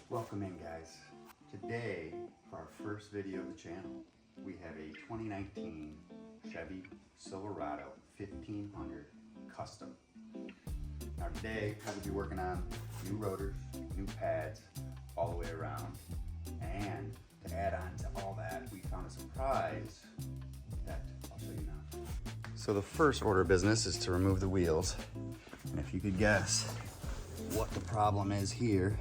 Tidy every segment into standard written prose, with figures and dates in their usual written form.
Welcome in, guys. Today, for our first video of the channel, we have a 2019 Chevy Silverado 1500 Custom. Now today, we'll be working on new rotors, new pads, all the way around. And to add on to all that, we found a surprise that I'll show you now. So the first order of business is to remove the wheels. And if you could guess what the problem is here,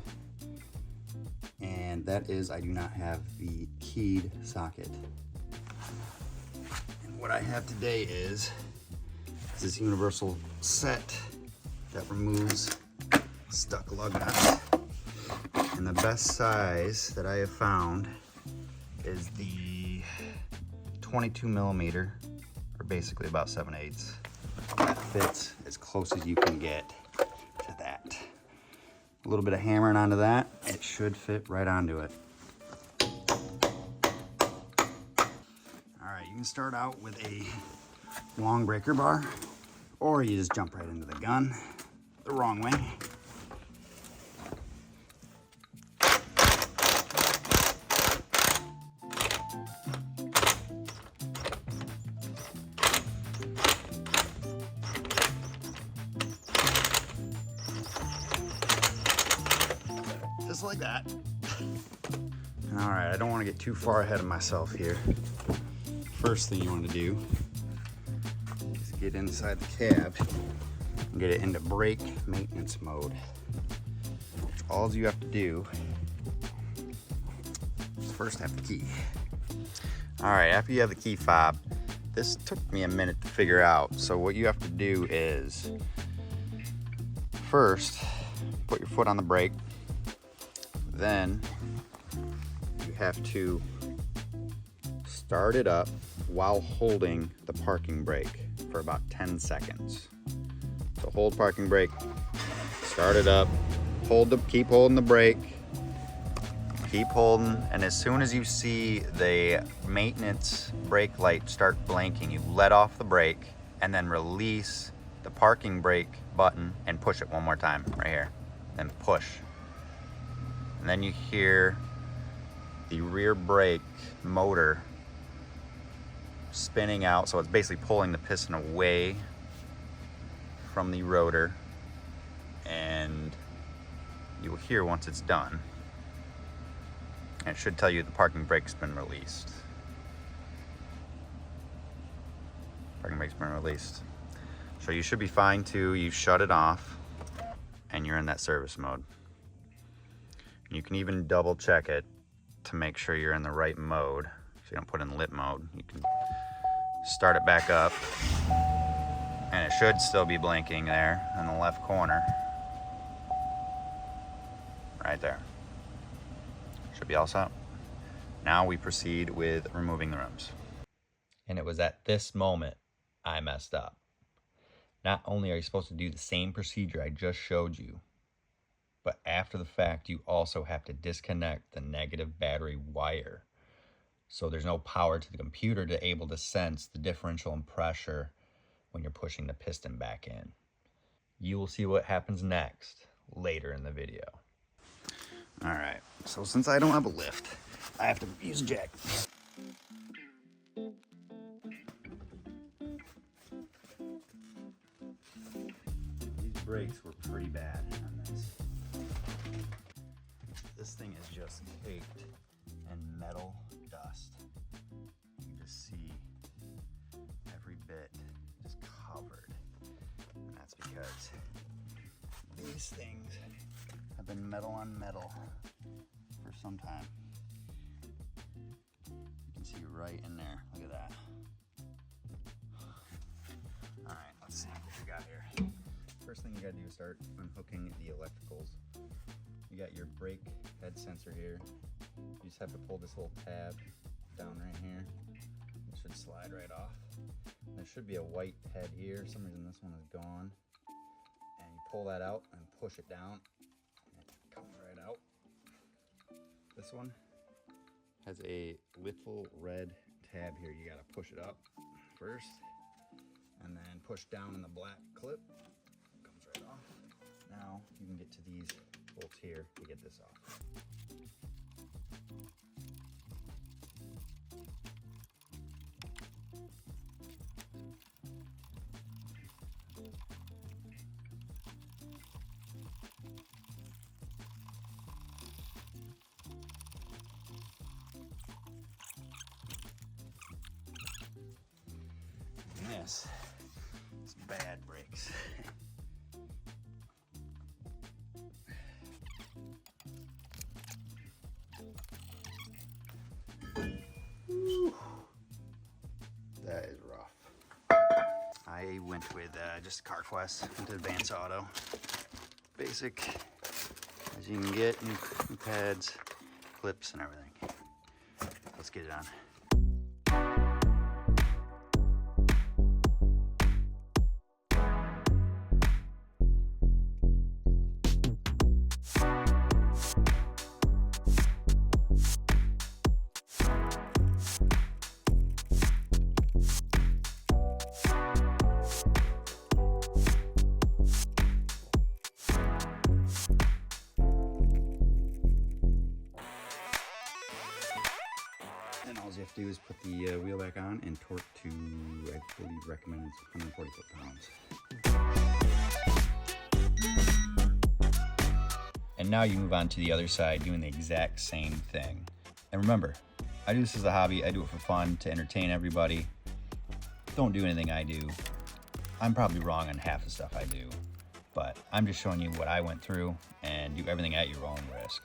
and that is I do not have the keyed socket. And what I have today is this universal set that removes stuck lug nuts. And the best size that I have found is the 22 millimeter, or basically about 7/8. That fits as close as you can get to that. A little bit of hammering onto that, it should fit right onto it. All right, you can start out with a long breaker bar, or you just jump right into the gun the wrong way. Just like that. All right, I don't want to get too far ahead of myself here. First thing you want to do is get inside the cab and get it into brake maintenance mode. All you have to do is first have the key. All right, after you have the key fob, this took me a minute to figure out. So what you have to do is first put your foot on the brake. Then you have to start it up while holding the parking brake for about 10 seconds. So hold parking brake, start it up, keep holding the brake, keep holding, and as soon as you see the maintenance brake light start blinking, you let off the brake and then release the parking brake button and push it one more time right here. Then push. And then you hear the rear brake motor spinning out, so it's basically pulling the piston away from the rotor, and you will hear once it's done. And it should tell you the parking brake's been released. Parking brake's been released. So you should be fine too. You shut it off and you're in that service mode. You can even double check it to make sure you're in the right mode. So you don't put in lit mode. You can start it back up and it should still be blinking there in the left corner. Right there. Should be all set. Now we proceed with removing the rims. And it was at this moment I messed up. Not only are you supposed to do the same procedure I just showed you, but after the fact, you also have to disconnect the negative battery wire. So there's no power to the computer to able to sense the differential in pressure when you're pushing the piston back in. You will see what happens next later in the video. All right, so since I don't have a lift, I have to use a jack. These brakes were pretty bad on this. This thing is just caked in metal dust. You just see every bit just covered. And that's because these things have been metal on metal for some time. You can see right in there. Look at that. All right, let's see what we got here. First thing you gotta do is start unhooking the electricals. You got your brake head sensor here. You just have to pull this little tab down right here. It should slide right off. There should be a white head here. For some reason this one is gone. And you pull that out and push it down. And it comes right out. This one has a little red tab here. You gotta push it up first and then push down in the black clip. It comes right off. Now you can get to these bolts here to get this off. this. It's bad brakes. That is rough. I went with just CarQuest, went to Advance Auto. Basic as you can get, new pads, clips, and everything. Let's get it on. And all you have to do is put the wheel back on and torque to, I believe, recommended 140 foot-pounds. And now you move on to the other side, doing the exact same thing. And remember, I do this as a hobby. I do it for fun, to entertain everybody. Don't do anything I do. I'm probably wrong on half the stuff I do, but I'm just showing you what I went through, and do everything at your own risk.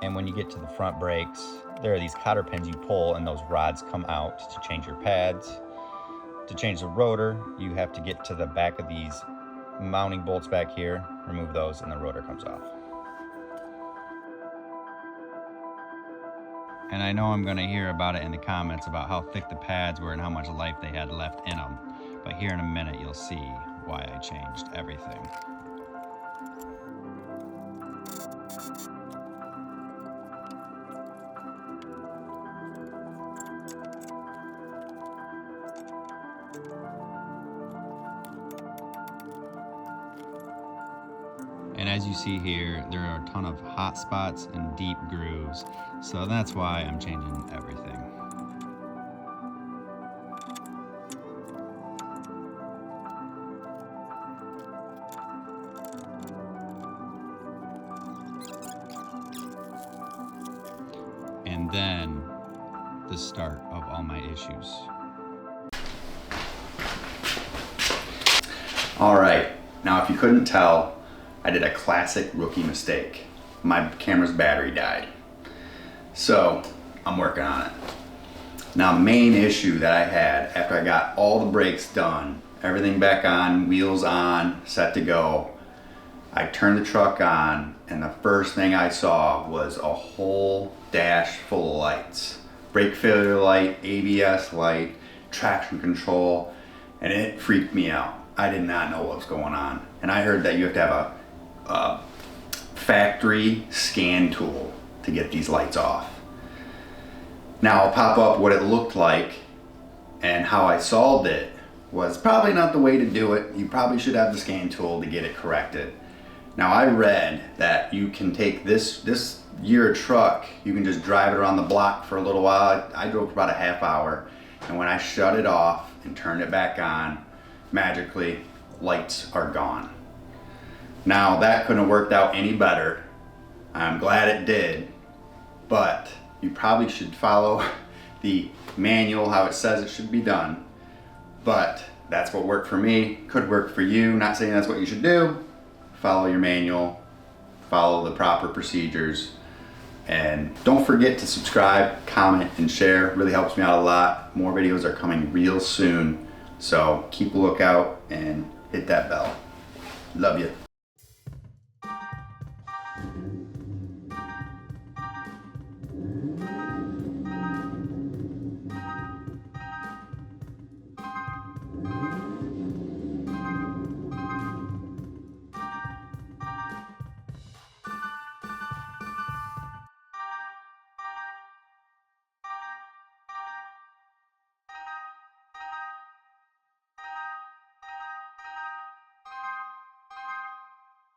And when you get to the front brakes, there are these cotter pins you pull and those rods come out to change your pads. To change the rotor, you have to get to the back of these mounting bolts back here, remove those, and the rotor comes off. And I know I'm gonna hear about it in the comments about how thick the pads were and how much life they had left in them. But here in a minute, you'll see why I changed everything. And as you see here, there are a ton of hot spots and deep grooves, so that's why I'm changing everything. And then the start of all my issues. All right, now if you couldn't tell, I did a classic rookie mistake. My camera's battery died. So I'm working on it. Now, the main issue that I had after I got all the brakes done, everything back on, wheels on, set to go, I turned the truck on and the first thing I saw was a whole dash full of lights. Brake failure light, ABS light, traction control, and it freaked me out. I did not know what was going on. And I heard that you have to have a factory scan tool to get these lights off. Now I'll pop up what it looked like, and how I solved it was probably not the way to do it. You probably should have the scan tool to get it corrected. Now I read that you can take this year truck, you can just drive it around the block for a little while. I drove for about a half hour, and when I shut it off and turned it back on, magically lights are gone. Now that couldn't have worked out any better. I'm glad it did, but you probably should follow the manual, how it says it should be done. But that's what worked for me, could work for you. Not saying that's what you should do. Follow your manual, follow the proper procedures, and don't forget to subscribe, comment, and share. It really helps me out a lot. More videos are coming real soon, So keep a lookout and hit that bell. Love you.